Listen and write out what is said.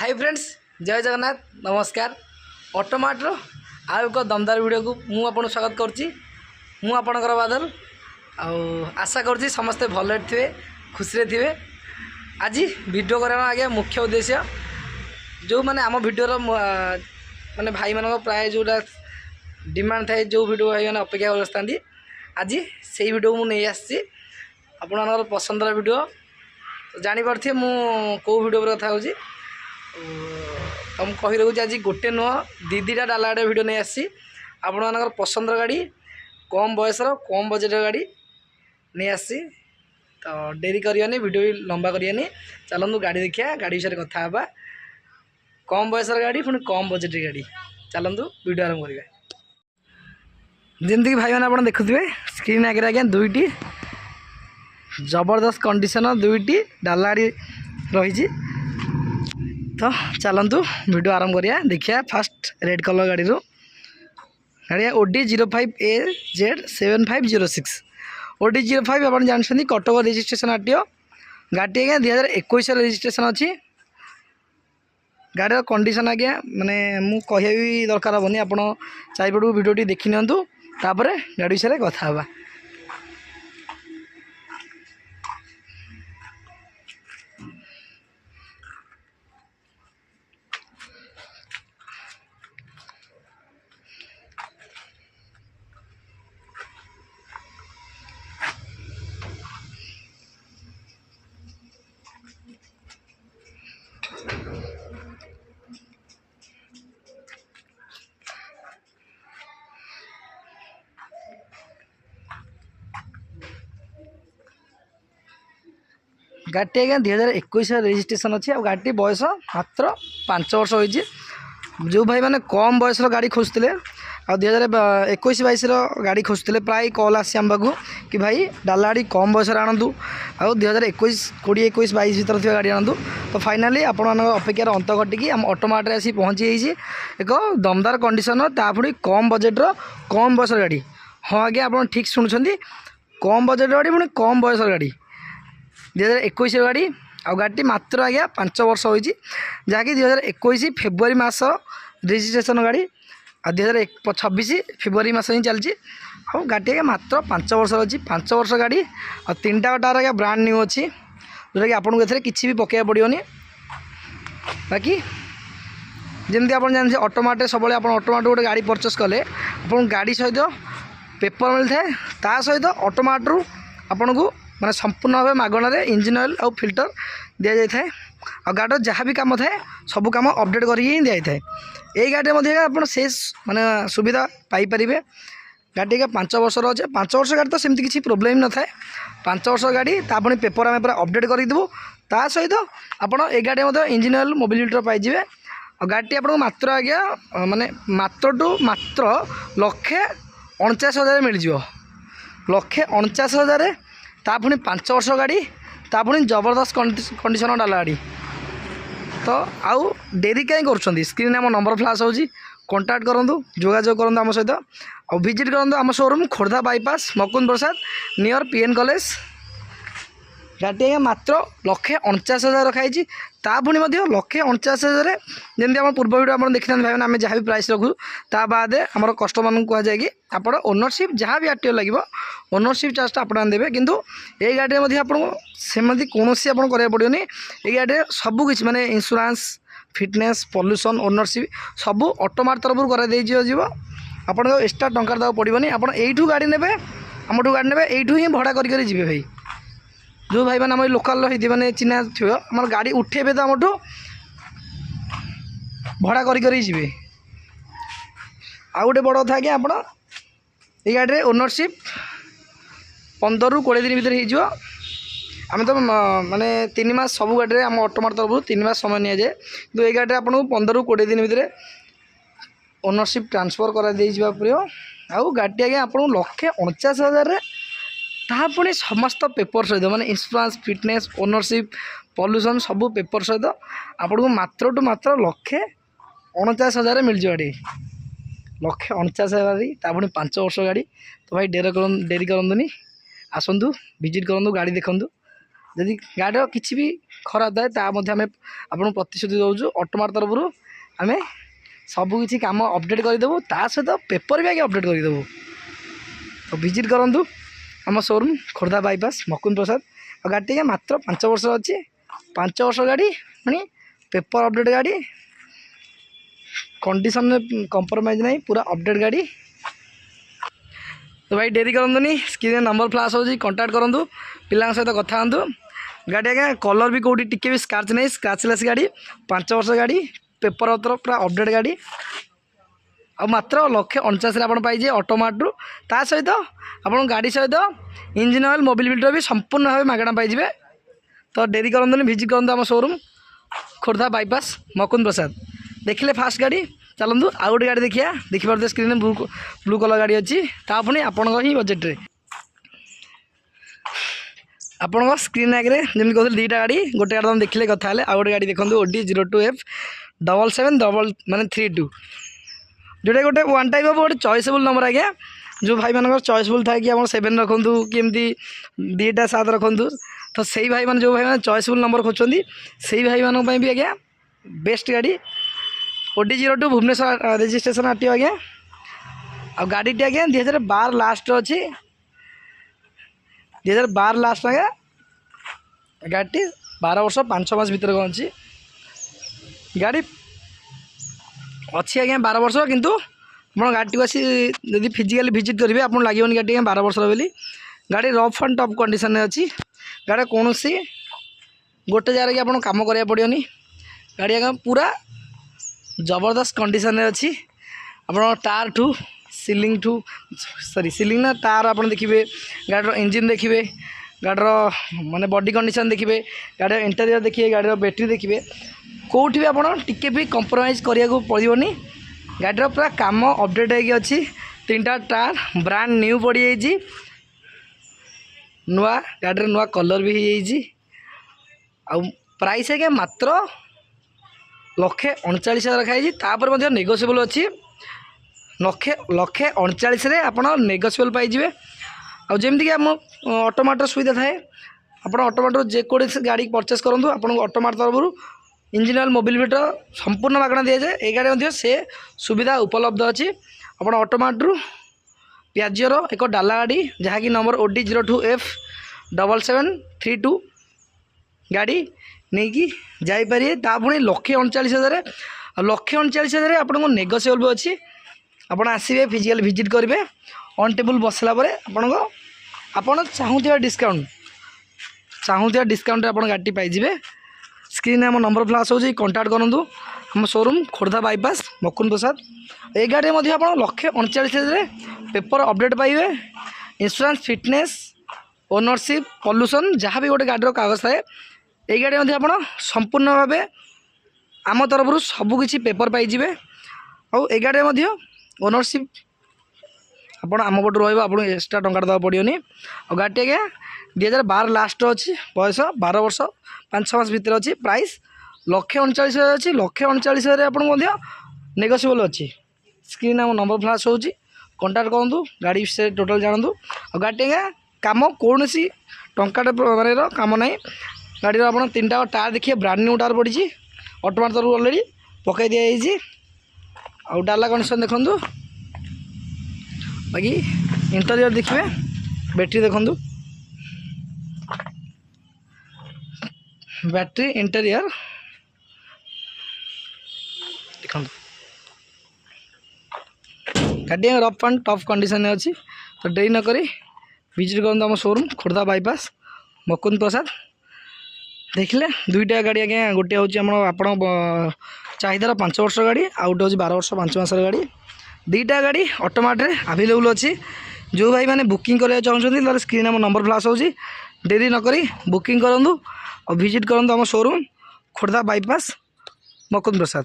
Hi friends जय जगन्नाथ नमस्कार ऑटोमार्ट आउ एक दमदार वीडियो को मु आपन स्वागत करछि। मु आपनकर बादल आशा करछि समस्ते भले थे खुशी थे। आज वीडियो करार आगे मुख्य उद्देश्य जो माने आम वीडियो माने भाई मान प्राय जोटा डिमांड थाए जो वीडियो भाई मैंने अपेक्षा करते आज से वीडियो मुझे आसी आप पसंद वीडियो जापारे मु कौ वीडियो कथा हो तुम कही रखुच्छी आज गोटे नुह दीटा डाला गाड़ी वीडियो नहीं आसी आप पसंद गाड़ी कम बयसर कम बजेट गाड़ी नहीं आसी तो डेरी करियानी वीडियो भी लंबा करियानी चलतु गाड़ी देखिया गाड़ी विषय कथा हाँ कम बयसर गाड़ी पुणी कम बजेट गाड़ी चलतु वीडियो आरंभ करिया। जमीक भाई मैंने आप देखुए स्क्रीन आगे आज्ञा दुईटी जबरदस्त कंडीशन दुईटी डाला गाड़ी रही तो चलतु वीडियो आरंभ करिया। देखिया फास्ट रेड कलर गाड़ी गाड़ी ओडी 05AZ7506 ओडी 05 आप जानते कटक रजिस्ट्रेशन आरटीओ गाड़ी आज्ञा 2021 रजिस्ट्रेशन अच्छी गाड़ी कंडीशन आज्ञा माने मु कह भी दरकार हेनी आप चारिपटू वीडियो देखी नियंतु तापर गाड़ी विषय कथा हाँ। गाड़ी आज्ञा 2021 रजिस्ट्रेशन अच्छी गाड़ी बयस मात्र 5 वर्ष होती जो भाई मैंने कम बयस गाड़ी खोजुले आ 2021-22 गाड़ी खोजुले प्राय कल आसी आम पाक कि भाई डाला गाड़ी कम बयस आणतु आ 2021-22 भर थी गाड़ी आणतु तो फाइनाली आप अपेक्षार अंत घटिकी आम ऑटोमार्ट आसी पहुँची एक दमदार कंडीशन तापुणी कम बजेट्र कम बयस गाड़ी। हाँ आज्ञा आप ठीक शुणुंट कम बजेट गाड़ी पुणी कम बयस गाड़ी 2021 गाड़ी आ गाड़ी मात्र आज्ञा 5 वर्ष होती जहाँकि 2021 फेब्रुआरी मास रजिस्ट्रेशन गाड़ी आ 2026 फेब्रुआरी मास ही चलती आ गाड़ी आज्ञा मात्र 5 वर्ष अच्छी 5 वर्ष गाड़ी आ 3टा टायर आज्ञा ब्रांड न्यू अच्छी जोटा कि आपको ए किसी भी पकड़ा पड़ोनी बाकी जमी आप जानते ऑटोमार्ट सब ऑटोमार्ट गोटे गाड़ी परचेस कले आप गाड़ी सहित पेपर मिलता है ता सहित ऑटोमार्ट रु आपन को माने संपूर्ण भाव मागणार इंजिन ऑयल और फिल्टर दि जाए और गाड़ी जहाँ भी कम थाए सब कम अपडेट कर दि जाए यही गाड़ी आप से माने सुविधा पाइपर गाड़ी का 5 वर्ष अच्छे 5 वर्ष गाड़ी तो सेमती किसी प्रोब्लेम न थाए 5 वर्ष गाड़ी तापुणी पेपर आम पूरा अपडेट करदेबू ता सहित आप गाड़ी इंजिन ऑयल मोबिलिटी पाइबे और गाड़ी आपको मात्र आज्ञा माने मात्र टू मात्र 1,49,000 मिल जाव 1,49,000 तापुणी 5 वर्ष गाड़ी तापुणी जबरदस्त कंडीशन डाला गाड़ी तो आउ डेरी कहीं कर स्क्रीन आम नंबर फ्लाश होची कांटेक्ट करूँ जोगाजोग करूँ आम सहित और विजिट करूँ आम शोरूम खोर्धा बाईपास मकुंद प्रसाद नियर पीएन कॉलेज। गाड़ी आज्ञा मात्र 1,49,000 रखाई तापुणी 1,49,000 जमी आम पूर्व वीडियो आप देखी भाई आम जहाँ भी प्राइस रखू ता बाद आम कस्टमर को कहुए कि आप ओनरशिप जहाँ भी आरटीओ लगे ओनरशिप चार्जटा आप देवे किंतु ये गाड़ी में आपको सेमती कौन आप पड़ोनी ये गाड़ी सबकि माने इंश्योरेंस फिटनेस पॉल्यूशन ओनरशिप सब ऑटोमार्ट तरफ कर आप एक्सट्रा टंका देवा पड़ोनी आप यू गाड़ी ने आमठू गाड़ी ने यू ही भड़ा करें जी भाई जो भाई मैंने लोकाल मैंने चिन्ह थी आम गाड़ी उठेबे तो आमठू भड़ा करें आ गए बड़ कथा आज्ञा आप गाड़ी ओनरशिप 15 ରୁ 20 दिन भर आम तो माने 3 मास सब गाड़ी आम ऑटोमार्ट तरफ 3 मास समय नि जाए तो ये गाड़ी आपको 15 ରୁ 20 दिन भर ओनरशिप ट्रांसफर कर पड़ो आउ गाड़ी आज्ञा आपको 1,49,000 तापुणी समस्त पेपर सहित माने इंश्योरेंस फिटनेस ओनरशिप पॉल्यूशन सब पेपर सहित आपको मात्र टू मात्र 1,49,000 मिल जाए गाड़ी 1,49,000 तापुणी 5 वर्ष गाड़ी तो भाई डेरी करूँ आसतु विजिट करूँ गाड़ी देखूँ जदि गाड़ी किसी भी खराब थाए ता आम आपको प्रतिश्रुति दौचु ऑटोमार्ट तरफ आम सबकि कम अपडेट करदेबू ता सहित पेपर भी आगे अपडेट करदेबू। तो विजिट करूँ आम शोरूम खोर्धा बाईपास मकुंद प्रसाद। और गाड़ी मात्र 5 वर्ष अच्छी 5 वर्ष गाड़ी पुणी पेपर अपडेट गाड़ी कंडीशन में कंप्रोमाइज नहीं पूरा अपडेट गाड़ी। तो भाई डेरी करनी स्क्रीन नंबर फ्लाश हो कांटेक्ट करूँ पिला सहित कथा हूँ। गाड़ी आज्ञा कलर भी कौटी टिके भी स्क्रैच नहीं स्क्रैचलेस गाड़ी 5 वर्ष गाड़ी पेपर पत्र पूरा अपडेट गाड़ी आ मात्र 1,49,000 आप पाइजे ऑटोमार्ट ता सहित आप गाड़ी सहित इंजिन ऑयल मोबिल फिल्टर भी संपूर्ण भाव मागणा पाइबे। तो डेरी करनी विजिट करूँ आम शोरूम खोर्धा बाईपास मकुंद प्रसाद। देखिले फास्ट गाड़ी चलतु आउ गोटे गाड़ी देखिए देखिए स्क्रीन ब्लू कलर गाड़ी अच्छी तापुणी आपण ही बजेट्रे आपण स्क्रीन आगे जमी कहते दुईटा गाड़ी गोटे गाड़ी तुम देखिले कथा आउ गोटे गाड़ी देखो OD 02F 77 जोटा गोटे वन टाइप ऑफ गोटे चॉइसेबल नंबर आज्ञा जो भाई मान चॉइसेबल था कि आप 7 रखु कि एमती 2टा 7 रखु। तो सही भाई मान जो भाई मैंने चॉइसेबल नंबर खोजते से भाई मानों भी आज्ञा बेस्ट गाड़ी OD 02 भुवनेश्वर रजिस्ट्रेशन आरटीओ आज्ञा आ गाड़ी टी आज्ञा 2012 लास्ट अच्छी 2012 लास्ट आज्ञा गाड़ी 12 वर्ष 5 मास भर कौन अच्छी गाड़ी अच्छी आज्ञा 12 वर्ष किंतु आप गाड़ी को आसी यदि फिजिकाली विजिट करेंगे आपको लगे गाड़ी 12 वर्ष बोली गाड़ी रफ एंड टफ कंडीशन अच्छी गाड़ी कौन सी गोटे जगह कि आपको कम कराया पड़ोनी गाड़ी आज्ञा पूरा जबरदस्त कंडीशन अच्छी आप टार ठू सीलिंग ठू सॉरी सीलिंग ना टार आप देखिए गाड़ी इंजिन देखिए गाड़ी माने बॉडी कंडीशन देखिए गाड़ी इंटेरियर देखिए गाड़ी बैटेरी देखिए कौटी भी आपड़ टिके भी कंप्रोमाइज करा पड़ोनी गाड़ी पूरा काम अपडेट होगी अच्छी 3टा टार ब्रांड न्यू पड़ जाइए नुआ गाड़ी नुआ कलर भी हो प्राइस है मात्र 1,39,000 रखाई तापर नेगोशिएबल अच्छी 1,39,000 आप नेगोशिएबल पाइबे। आ जमीक आम ऑटोमार्ट सुविधा थाए आप ऑटोमार्ट जेकोसी गाड़ी परचेस करूँ आपको ऑटोमार्ट तरफ इंजिन ऑयल मोबिल फिल्टर संपूर्ण मागणा दि जाए। ये गाड़ी से सुविधा उपलब्ध अच्छी आप ऑटोमार्ट पियाजोर एक डाला गाड़ी जहाँकि नंबर OD 02F 7732 गाड़ी नहीं कि जापारे पुणी 1,39,000 1,39,000 आपको नेगोशिएबल भी अच्छी आप आसवे फिजिकल विजिट करेंगे ऑन टेबल बसला आपड़ चाहूबा डिस्काउंट आप गाड़ी पाइबे। स्क्रीन आम नंबर फ्लाश हो कांटेक्ट करूँ आम शोरूम खोर्धा बाईपास मकुंद प्रसाद। ये गाड़ी में आप 1,39,000 पेपर अपडेट पाइबे इंश्योरेंस फिटनेस ओनरशिप पॉल्यूशन जहाँ भी गोटे गाड़ी कागज थाए ये गाड़ी में आप संपूर्ण भाव आम तरफ सबकि पेपर पाइबे। आउ ये गाड़ी में ओनरशिप आप आम पटू रहा एक्सट्रा टंका देवा पड़ोनी। और गाड़ी आज्ञा 2012 लास्ट अच्छी बयस 12 वर्ष 5 मास भर अच्छी प्राइस 1,39,000 अच्छी 1,39,000 आपको नेगोशिएबल अच्छी। स्क्रीन आम नंबर फ्लाश हो कांटेक्ट करूँ गाड़ी से टोटाल जानतु। और गाड़ी आज्ञा कम कौन सी टंका माने कम ना गाड़ी आप 3टा टायर देखिए ब्रांड न्यू टायर पड़ी ऑटोमार्ट तरफ अलरेडी पकई दि आ डाला कंडीशन देखूँ बाकी इंटेरियर देखिए बैटेरी देखूँ बैटेरी इंटेरियर देखो गाड़ी रफ एंड टफ कंडीशन अच्छी। तो डेरी नक विजिट करूँ आम शोरूम खोर्धा बाईपास मकुंद प्रसाद। देखिले 2टा गाड़ी आज्ञा गोटे हूँ आप चाहिदार 5 वर्ष गाड़ी आउ गोटे हूँ 12 वर्ष 5 मास गाड़ी 2टा गाड़ी ऑटोमार्ट अवेलेबल अच्छी। जो भाई मैंने बुकिंग करने चाहते स्क्रीन आम नंबर फ्लाश हो डेरी नक बुकिंग करूँ और विजिट करूँ आम शोरूम खोर्धा बाईपास मकुंद प्रसाद।